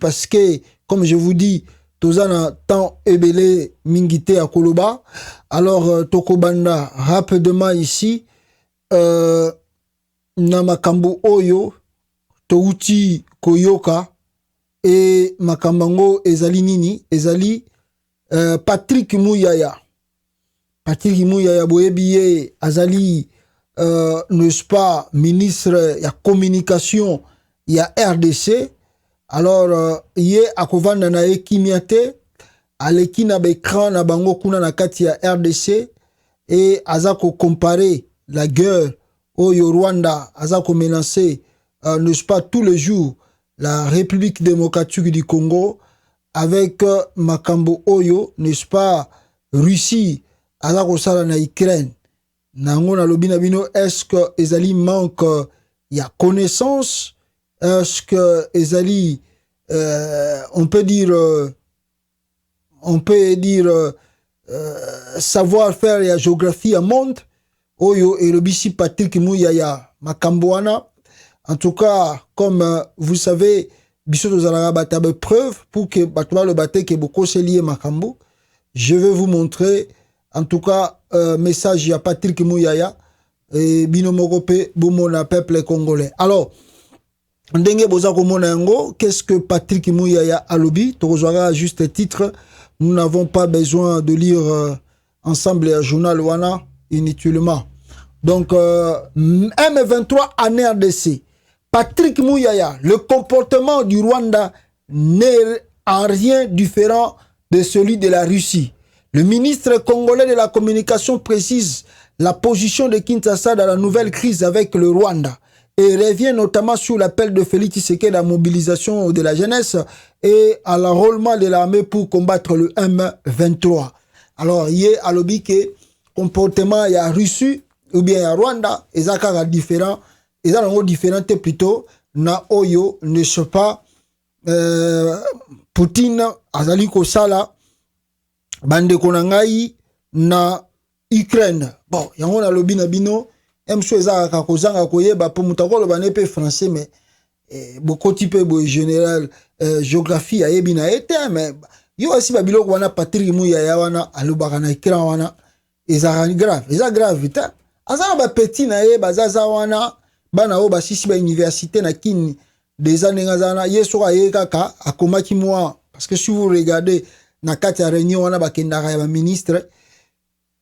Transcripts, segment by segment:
parce que, comme je vous dis, tozana temps ebele mingite à Koloba. Alors, Tokobanda, rapidement ici, na makambo oyo, touti koyoka, et makambango ezali nini, ezali Patrick Mouyaya. Patrick Mouyaya boyebiye azali n'est-ce pas ministre ya communication ya RDC. Alors ye akovanda na ekimiate aleki na bekran na bango kuna na kati ya RDC et azako comparer la guerre au Rwanda, azako menacer n'est-ce pas tous les jours la République démocratique du Congo avec makambo oyo, n'est-ce pas Russie azako sala na Ukraine. Nango na lobina bino, est-ce que ezali manque ya connaissance, est-ce que ezali on peut dire savoir-faire ya géographie à monde oyo et le bisi Patrick Mouyaya makamboana. En tout cas, comme vous savez, biso tozalaka batabe preuve pour que batwa le batte que beaucoup se lié makambo. Je vais vous montrer en tout cas message à Patrick Mouyaya et bino mokope bomona peuple congolais. Alors ndenge boza komona yango, qu'est-ce que Patrick Mouyaya alobi tozwara juste titre. Nous n'avons pas besoin de lire ensemble un journal wana inutilement. Donc M23 en RDC. Patrick Mouyaya, le comportement du Rwanda n'est en rien différent de celui de la Russie. Le ministre congolais de la communication précise la position de Kinshasa dans la nouvelle crise avec le Rwanda et revient notamment sur l'appel de Félix Tshisekedi à la mobilisation de la jeunesse et à l'enrôlement de l'armée pour combattre le M23. Alors, il y a alobi que comportement il y a Russie ou bien il y a Rwanda, ils sont différents, ils sont différents plutôt na oyo ne sais pas Poutine azali ko sala bande konangai na Ukraine. Bon, yango na lobi na bino emso ezaka kozanga koyeba po mutakolo banepe français mais beaucoup type bo général géographie ayebi na été mais yo aussi babiloko wana Patrick Mouyaya wana alobaka na écran wana ezaka grave vita azana ba petit na ye bazaza wana bana o basisi ba université na kini des années ngazana yeso aye kaka akomaki moi parce que si vous regardez na kati ya réunion wana bakendaka ya ba ministre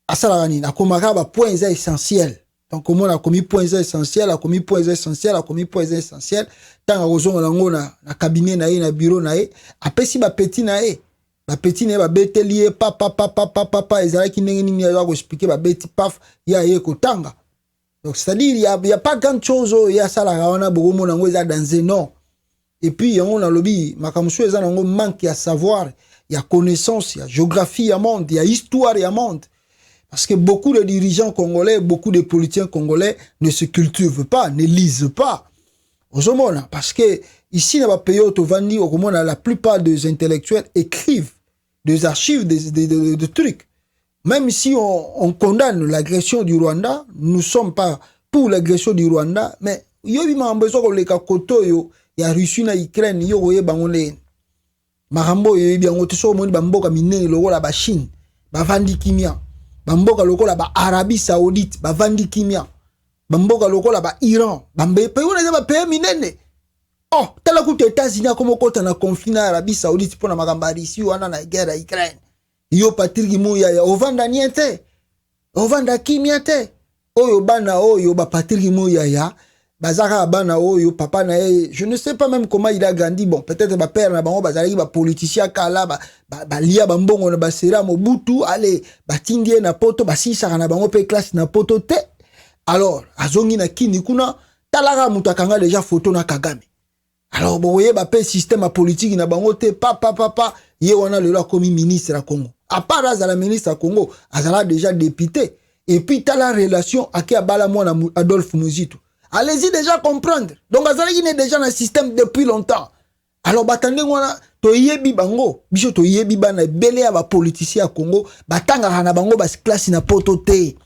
asala nini akomaka ba points essentiels. Donc comment on a commis points essentiels, a commis points essentiels, a commis points essentiels tant ozonga nango na cabinet na ye na bureau na ye apesi ba petit na ye ba petit na ba betelier papa ezalaki ndenge nini ya ko expliquer ba beti paf ya ye ko tanga. Donc c'est-à-dire il y a pas grand chose ya sala wana bogomo nango eza dans non. Et puis on a lobby makamso eza nango manque ya savoir, ya connaissance, ya géographie ya monde, ya histoire ya monde. Parce que beaucoup de dirigeants congolais, beaucoup de politiciens congolais ne se cultivent pas, ne lisent pas. Parce que ici, dans le pays où la plupart des intellectuels écrivent des archives, des trucs. Même si on condamne l'agression du Rwanda, nous ne sommes pas pour l'agression du Rwanda, mais il y a besoin de l'Ekakoto, il y a Russie, il y a Ukraine, il y a Bangolé. Marambo, il y a Bamboka Mine, la Chine, Bavandi Kimia. Bamboka lokola ba Arabie Saoudite, ba vandi kimia. Bamboka lokola ba Iran, bambe pe on ba pe minene. Oh, tala ku États-Unis comme kota na conflit na Arabie Saoudite pour na magamba ici wana na guerre à Ukraine. Yo Patrick Mouyaya ovanda niente. Ovanda kimia te. Oyo bana oyo ba Patrick Mouyaya, bazaka bana oyo papa na ye, je ne sais pas même comment il a grandi. Bon, peut-être ba père na bango bazali ba politicien kala ba lia ba mbongo na ba sera Mobutu allez ba tindie na poto ba sisa na bango pe classe na poto te. Alors azongi na kini kuna talaka mutakanga déjà photo na Kagame. Alors bo voyez ba pe système politique na bango te papa ye wana le comme ministre à Congo. À part la ministre à Congo, azala déjà député et puis t'as la relation avec abala mwana Adolphe Muzitu. Allez-y déjà comprendre. Donc azali est déjà dans le système depuis longtemps. Alors batande wana to yebi bango, biso to yebi bana belé ya ba politicien à Congo, batanga na bango ba classe na poto te.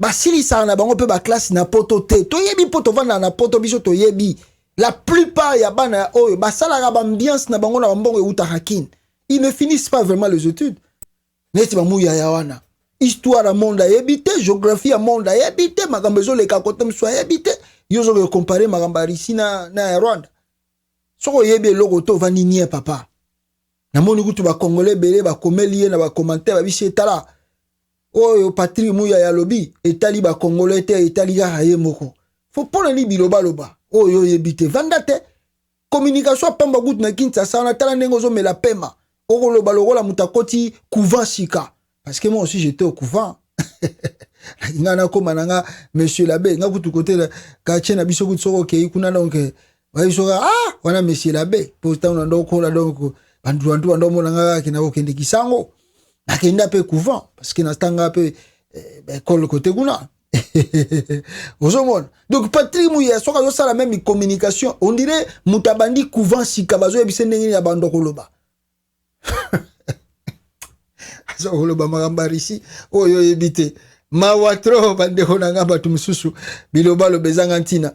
Ba silisa na bango pe ba classe na poto te. To yebi poto vanda na poto biso to yebi. La plupart ya bana oyo basalaka ambiance na bango na bambongo euta hakin. Ils ne finissent pas vraiment les études. Neti ba muya ya wana. Histoire à monde habité, géographie à monde habité, makambo ezoleka kote mso habité. Yozo ko comparer makambo ici na Rwanda. Soko yebe logo to vani nie papa. Na moni kutu ba congolais belé ba komeli na ba commentaire ba bisi etala. Oyo Patrick Muya ya lobi etali ba congolais te etali ya haye moko. Faut pas ni biloba loba. Oyo yebite vandate. Communication pamba gut na Kinshasa na tala ndengo zo mela pema. Oko loba lokola mutakoti couvent sika. Parce que moi aussi j'étais au couvent. Ngana koma nanga monsieur l'abbé nga kutu côté ka chena biso kutu soko ke kuna donc wa biso wana monsieur l'abbé pourtant on ndo ko la donc bandu ndo monanga kina ko kende kisango nakenda pe couvent parce que natanga pe école côté kuna. Donc Patrick Muya soka yo sala même communication on dirait mutabandi couvent sika bazo yebise ndenge ya bandoko loba. Koloba magamba ici oyo yebite mawatro bande honanga batu mususu biloba lo bezanga ntina